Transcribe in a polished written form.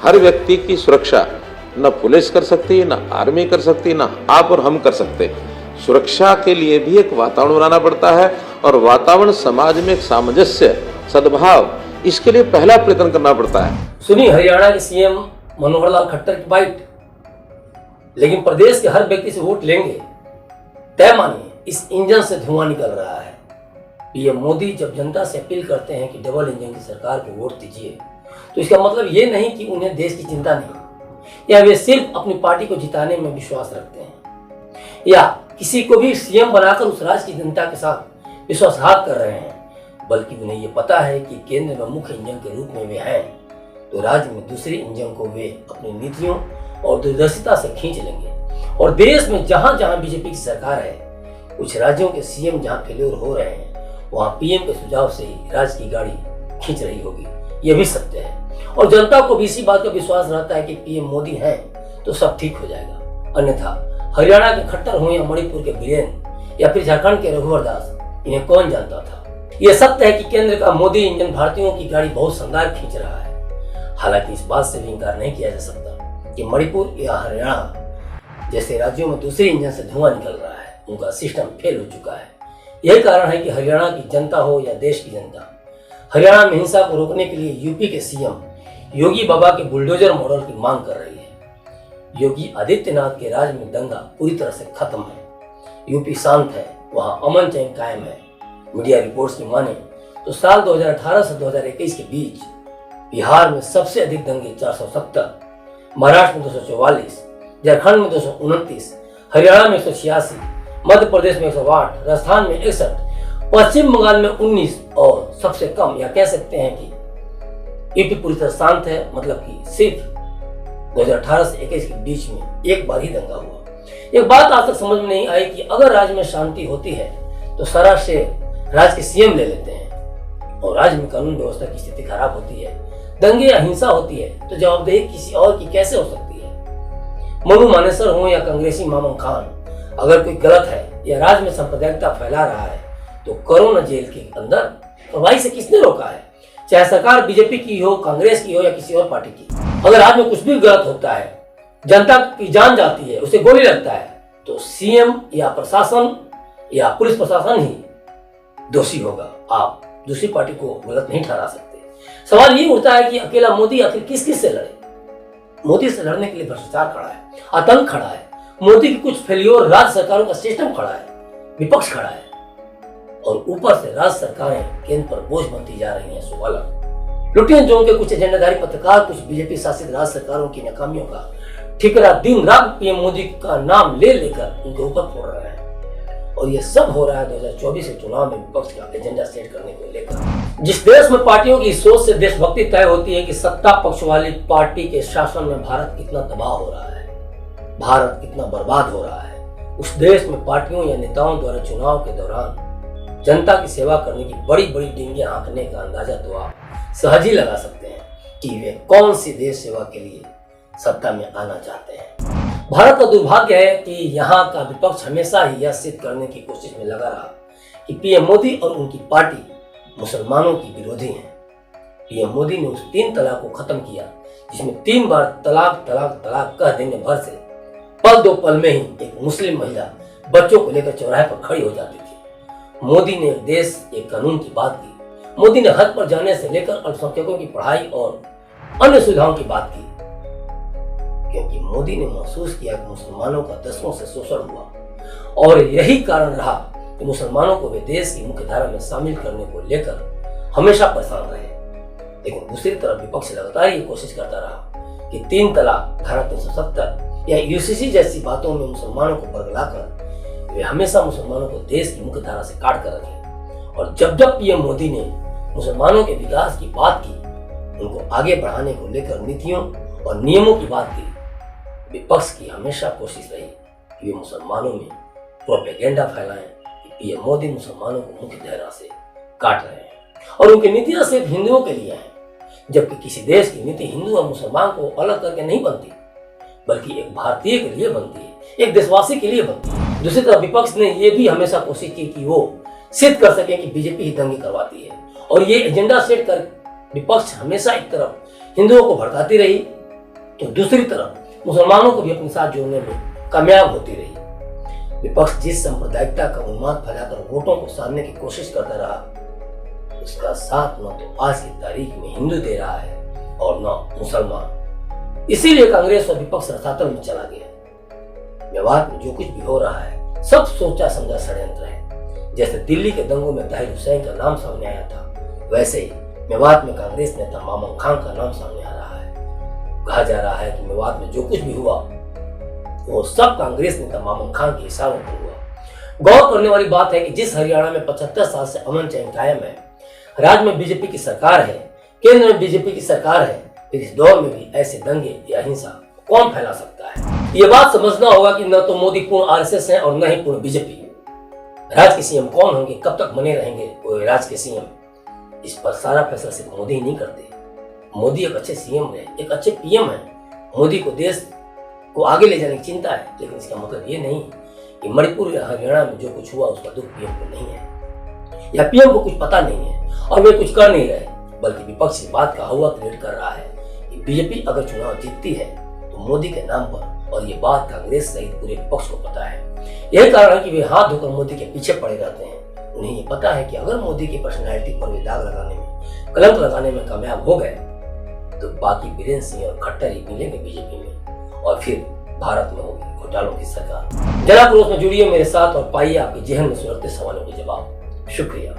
हर व्यक्ति की सुरक्षा न पुलिस कर सकती, न आर्मी कर सकती, न आप और हम कर सकते। सुरक्षा के लिए भी एक वातावरण बनाना पड़ता है और वातावरण समाज में एक सामंजस्य, सद्भाव, इसके लिए पहला प्रयत्न करना पड़ता है। सुनी हरियाणा के सीएम मनोहर लाल खट्टर की बाइट, लेकिन प्रदेश के हर व्यक्ति से वोट लेंगे, तय मानिए इस इंजन से धुआं निकल रहा है। पीएम मोदी जब जनता से अपील करते हैं कि डबल इंजन की सरकार को वोट दीजिए, तो इसका मतलब ये नहीं कि उन्हें देश की चिंता नहीं, या वे सिर्फ अपनी पार्टी को जिताने में विश्वास रखते हैं, या किसी को भी सीएम बनाकर उस राज्य की जनता के साथ विश्वासघात कर रहे हैं, बल्कि उन्हें ये पता है कि केंद्र में मुख्य इंजन के रूप में वे हैं, तो राज्य में दूसरे इंजन को वे अपनी नीतियों और दूरदर्शिता से खींच लेंगे। और देश में जहां जहां बीजेपी की सरकार है, कुछ राज्यों के सीएम जहां फेल्योर हो रहे हैं, वहां पीएम के सुझाव से ही राज्य की गाड़ी खींच रही होगी। यह भी सत्य है और जनता को भी इसी बात का विश्वास रहता है कि पीएम मोदी हैं तो सब ठीक हो जाएगा। अन्यथा हरियाणा के खट्टर हो या मणिपुर के बीरेन या फिर झारखंड के रघुवर दास, इन्हें कौन जानता था। यह सत्य है कि केंद्र का मोदी इंजन भारतीयों की गाड़ी बहुत शानदार खींच रहा है। हालांकि इस बात से भी इंकार नहीं किया जा सकता कि मणिपुर या हरियाणा जैसे राज्यों में दूसरे इंजन से धुआं निकल रहा है, उनका सिस्टम फेल हो चुका है। यही कारण है कि हरियाणा की जनता हो या देश की जनता, हरियाणा में हिंसा को रोकने के लिए यूपी के सीएम योगी बाबा के बुलडोजर मॉडल की मांग कर रही है। योगी आदित्यनाथ के राज में दंगा पूरी तरह से खत्म है, यूपी शांत है, वहां अमन चैन कायम है। मीडिया रिपोर्ट्स की माने तो साल 2018 से 2021 के बीच बिहार में सबसे अधिक दंगे 470, महाराष्ट्र में 244, झारखंड में 229, हरियाणा में 186, मध्य प्रदेश में 108, राजस्थान में 61, पश्चिम बंगाल में 19 और सबसे कम, या कह सकते हैं कि यूपी पूरी तरह शांत है, मतलब कि सिर्फ 2018 से 21 के बीच में एक बार ही दंगा हुआ। एक बात आज तक समझ में नहीं आई कि अगर राज्य में शांति होती है तो सारा श्रेय राज्य के सीएम ले लेते हैं, और राज्य में कानून व्यवस्था की स्थिति खराब होती है, दंगे या हिंसा होती है, तो जवाबदेही किसी और की कैसे हो सकती है। मनु मानेसर हो या कांग्रेसी मामन खान, अगर कोई गलत है या राज्य में सांप्रदायिकता फैला रहा है तो करो न जेल के अंदर। कार्रवाई से किसने रोका है, चाहे सरकार बीजेपी की हो, कांग्रेस की हो या किसी और पार्टी की। अगर राज्य में कुछ भी गलत होता है, जनता की जान जाती है, उसे गोली लगता है, तो सीएम या प्रशासन या पुलिस प्रशासन ही दोषी होगा। आप दूसरी पार्टी को गलत नहीं ठहरा सकते। सवाल ये उठता है कि अकेला मोदी आखिर किस किस से लड़े। मोदी से लड़ने के लिए भ्रष्टाचार खड़ा है, आतंक खड़ा है, मोदी की कुछ फेलियर राज्य सरकारों का सिस्टम खड़ा है, विपक्ष खड़ा है, और ऊपर से राज्य सरकारें केंद्र पर बोझ बनती जा रही हैं। सो अलग लुटियन जोन के कुछ एजेंडाधारी पत्रकार कुछ बीजेपी शासित राज्य सरकारों की नाकामियों का ठिकरा दिन रात पीएम मोदी का नाम ले लेकर उनके ऊपर फोड़ रहे हैं। और ये सब हो रहा है 2024 के चुनाव में विपक्ष का एजेंडा सेट करने को लेकर। जिस देश में पार्टियों की सोच से देशभक्ति तय होती है कि सत्ता पक्ष वाली पार्टी के शासन में भारत कितना तबाह हो रहा है, भारत कितना बर्बाद हो रहा है, उस देश में पार्टियों या नेताओं द्वारा चुनाव के दौरान जनता की सेवा करने की बड़ी बड़ी डिंगियां हाँकने का अंदाजा तो आप सहज ही लगा सकते हैं कि वे कौन सी देश सेवा के लिए सत्ता में आना चाहते हैं। भारत का दुर्भाग्य है कि यहाँ का विपक्ष हमेशा ही यह सिद्ध करने की कोशिश में लगा रहा कि पीएम मोदी और उनकी पार्टी मुसलमानों की विरोधी है। पीएम मोदी ने उस 3 तलाक को खत्म किया जिसमें 3 बार तलाक तलाक तलाक कह देने भर से पल दो पल में ही एक मुस्लिम महिला बच्चों को लेकर चौराहे पर खड़ी हो जाती थी। मोदी ने देश एक कानून की बात की। मोदी ने हद पर जाने से लेकर अल्पसंख्यकों की पढ़ाई और अन्य सुविधाओं की बात की, क्योंकि मोदी ने महसूस किया कि मुसलमानों का दशकों से शोषण हुआ और यही कारण रहा कि मुसलमानों को वे देश की मुख्य धारा में शामिल करने को लेकर हमेशा परेशान रहे। लेकिन दूसरी तरफ विपक्ष लगातार ये कोशिश करता रहा कि 3 तलाक, धारा 370 या यूसीसी जैसी बातों में मुसलमानों को बरगलाकर वे हमेशा मुसलमानों को देश की मुख्य धारा से काट कर रखे। और जब जब पीएम मोदी ने मुसलमानों के विकास की बात की, उनको आगे बढ़ाने को लेकर नीतियों और नियमों की बात की, विपक्ष की हमेशा कोशिश रही कि वे मुसलमानों में प्रोपेगेंडा फैलाएं कि पीएम मोदी मुसलमानों को मुख्य धारा से काट रहे हैं और उनकी नीतियां सिर्फ हिंदुओं के लिए हैं, जबकि किसी देश की नीति हिंदू और मुसलमान को अलग करके नहीं बनती, बल्कि एक भारतीय के लिए बनती है, एक देशवासी के लिए बनती है। दूसरी तरफ विपक्ष ने यह भी हमेशा कोशिश की कि वो सिद्ध कर सके कि बीजेपी ही दंगे करवाती है, और ये एजेंडा सेट कर विपक्ष हमेशा एक तरफ हिंदुओं को भड़काती रही तो दूसरी तरफ मुसलमानों को भी अपने साथ जोड़ने में कामयाब होती रही। विपक्ष जिस सांप्रदायिकता का उन्माद फैलाकर वोटों को साधने की कोशिश करता रहा, उसका साथ न तो आज की तारीख में हिंदू दे रहा है और न मुसलमान। इसीलिए कांग्रेस और विपक्ष रसातल में चला गया। मेवात में जो कुछ भी हो रहा है सब सोचा समझा षड्यंत्र है। जैसे दिल्ली के दंगों में ताहिर हुसैन का नाम सामने आया था, वैसे ही मेवात में कांग्रेस नेता मामन खान का नाम सामने आ रहा है। कहा जा रहा है कि मेवात में जो कुछ भी हुआ वो सब कांग्रेस नेता मामन खान के इशारों पर हुआ। गौर करने वाली बात है कि जिस हरियाणा में 75 साल से अमन चैन कायम है, राज्य में बीजेपी की सरकार है, केंद्र में बीजेपी की सरकार है, फिर इस दौर में भी ऐसे दंगे या हिंसा कौन फैला सकता है? ये बात समझना होगा कि न तो मोदी पूर्ण आरएसएस है और न ही पूर्ण बीजेपी। राज्य के सीएम कौन होंगे, कब तक बने रहेंगे वो राज्य के सीएम, इस पर सारा फैसला सिर्फ मोदी ही नहीं करते। मोदी एक अच्छे सीएम है, एक अच्छे पीएम है। मोदी को देश को आगे ले जाने की चिंता है, लेकिन इसका मतलब ये नहीं कि मणिपुर या हरियाणा में जो कुछ हुआ उसका दुख पीएम को नहीं है या पीएम को कुछ पता नहीं है और वे कुछ कर नहीं रहे, बल्कि विपक्ष इस बात का हवा क्रिएट कर रहा है कि बीजेपी अगर चुनाव जीतती है तो मोदी के नाम पर, और ये बात कांग्रेस सहित पूरे विपक्ष को पता है। यही कारण है कि वे हाथ धोकर मोदी के पीछे पड़े रहते हैं। उन्हें ये पता है कि अगर मोदी की पर्सनैलिटी पर वे दाग लगाने में, कलंक लगाने में कामयाब हो गए तो बाकी बीरेंद्र सिंह और खट्टर ही मिलेंगे बीजेपी में और फिर भारत में होगी घोटालों की सरकार। जरा क्रोस में जुड़िए मेरे साथ और पाइए आपके जहन में सुलगते सवालों के जवाब। शुक्रिया।